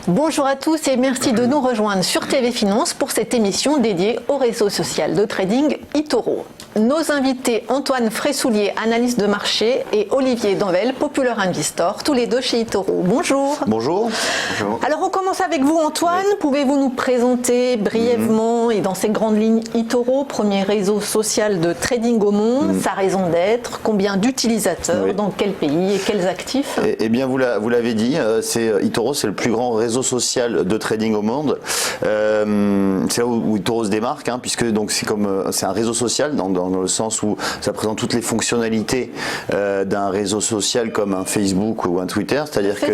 Bonjour à tous et merci de nous rejoindre sur TV Finance pour cette émission dédiée au réseau social de trading eToro. Nos invités Antoine Fressoulier, analyste de marché, et Olivier Danvel, Popular Investor, tous les deux chez eToro. Bonjour. Bonjour. Bonjour. Alors on commence avec vous Antoine. Oui. Pouvez-vous nous présenter brièvement et dans ces grandes lignes eToro, premier réseau social de trading au monde, sa raison d'être, combien d'utilisateurs, dans quel pays et quels actifs? Eh bien vous l'avez dit, eToro c'est le plus grand réseau social de trading au monde. C'est là où eToro se démarque, puisque c'est un réseau social dans le sens où ça présente toutes les fonctionnalités d'un réseau social comme un Facebook ou un Twitter, c'est-à-dire que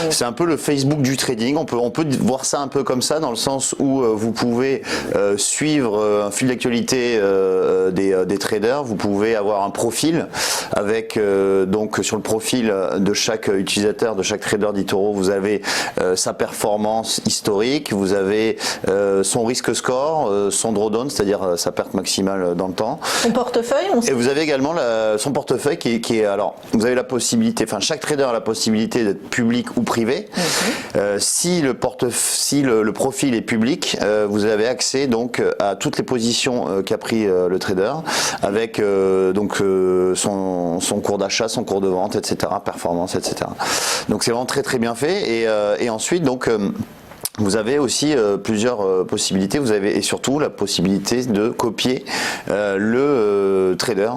c'est un peu le Facebook du trading. On peut voir ça un peu comme ça, dans le sens où vous pouvez suivre un fil d'actualité des traders, vous pouvez avoir un profil avec donc sur le profil de chaque utilisateur, de chaque trader d'eToro, vous avez sa performance historique, vous avez son risque score, son drawdown, c'est-à-dire sa perte maximale dans le temps. Son portefeuille. Et vous avez également son portefeuille qui est alors vous avez la possibilité, enfin chaque trader a la possibilité d'être public ou privé. Si le profil est public, vous avez accès donc à toutes les positions qu'a pris le trader, avec son cours d'achat, son cours de vente, etc., performance, etc. Donc c'est vraiment très bien fait. Et ensuite donc vous avez aussi plusieurs possibilités. Vous avez et surtout la possibilité de copier le trader.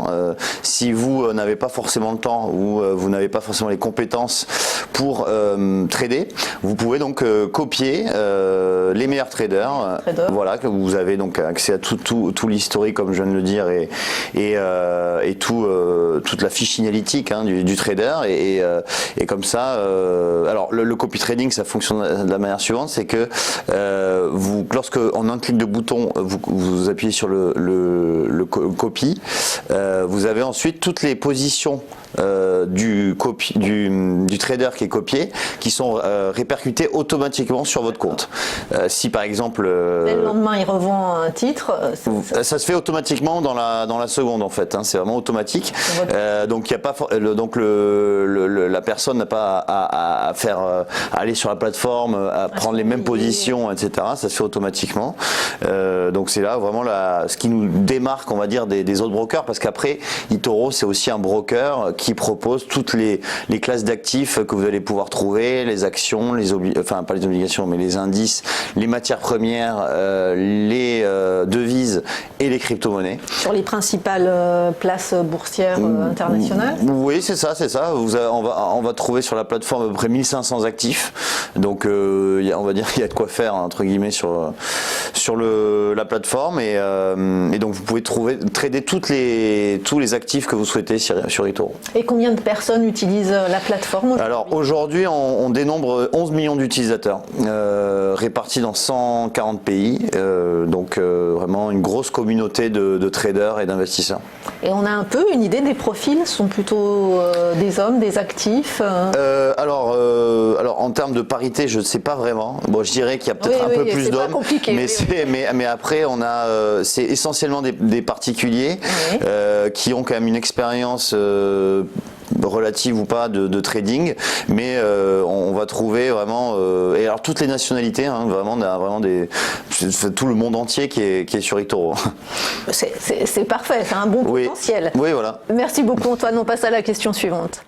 Si vous n'avez pas forcément le temps ou vous n'avez pas forcément les compétences pour trader, vous pouvez donc copier les meilleurs traders. Voilà, que vous avez donc accès à tout l'historique, comme je viens de le dire, et toute la fiche signalétique du trader. Et comme ça, alors le copy trading, ça fonctionne de la manière suivante, c'est que lorsque en un clic de bouton vous appuyez sur le copy, vous avez ensuite toutes les positions du trader qui est copié, qui sont répercutées automatiquement sur votre compte. Si par exemple le lendemain il revend un titre, ça se fait automatiquement dans la seconde en fait, c'est vraiment automatique. Donc il y a pas la personne n'a pas à faire aller sur la plateforme, à prendre les mêmes positions, etc. Ça se fait automatiquement. Donc c'est là vraiment ce qui nous démarque, on va dire, des autres brokers, parce qu'après eToro c'est aussi un broker qui propose toutes les classes d'actifs que vous allez pouvoir trouver, les actions, enfin pas les obligations, mais les indices, les matières premières, les devises et les crypto-monnaies. Sur les principales places boursières internationales. Oui, c'est ça. On va trouver sur la plateforme à peu près 1500 actifs. Donc on va dire qu'il y a de quoi faire entre guillemets sur la plateforme, et donc vous pouvez trader tous les actifs que vous souhaitez sur eToro. Et combien de personnes utilisent la plateforme aujourd'hui? Alors aujourd'hui on dénombre 11 millions d'utilisateurs répartis dans 140 pays, donc vraiment une grosse communauté de traders et d'investisseurs. Et on a un peu une idée des profils, ce sont plutôt des hommes, des actifs alors en termes de parité, je ne sais pas vraiment. Bon, je dirais qu'il y a peut-être un peu plus d'hommes, mais après c'est essentiellement des particuliers qui ont quand même une expérience relative ou pas de trading, mais on va trouver vraiment et alors toutes les nationalités, vraiment on a vraiment tout le monde entier qui est sur eToro. C'est parfait, c'est un bon potentiel. Oui, voilà. Merci beaucoup Antoine, on passe à la question suivante.